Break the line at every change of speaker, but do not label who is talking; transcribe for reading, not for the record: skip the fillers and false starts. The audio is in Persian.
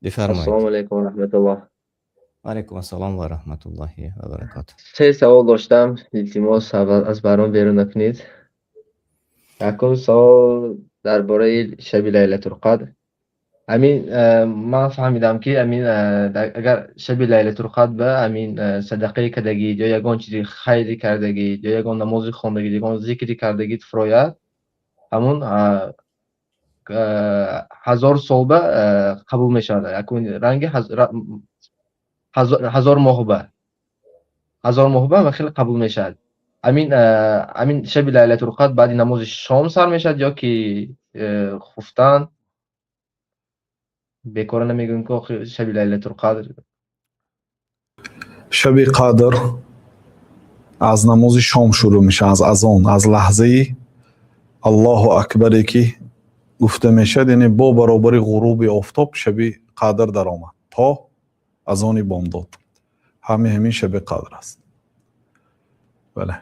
السلام
بفرمایید.
علیکم و رحمت الله.
علیکم السلام و رحمت الله و برکاته.
سه سوال داشتم، التماس از برام بیرون نکنید. یکم سوال درباره شب لیلة القدر. من فهمیدم که اگر شب لیلة القدر به صدقه کردگید یا یگان چیزی خیری کردگید یا یگان نمازی خواندگید یگان ذکری کردگید فروید، همون 1000 صوبه قبول میشود. یکون رنگ 1000 محبه 1000 محبه و خیلی قبول میشد. امین شب لیلة القدر بعد نماز شام سر میشد یا که خفتن بیکار نمیگن که شب لیلة القدر؟
شب قدر از نماز شام شروع میشه، از اذان، از لحظه الله اکبری که گفته میشد، یعنی با برابر غروب آفتاب شب قدر در آمد تا اذان بامداد. همین شب قدر است. بله.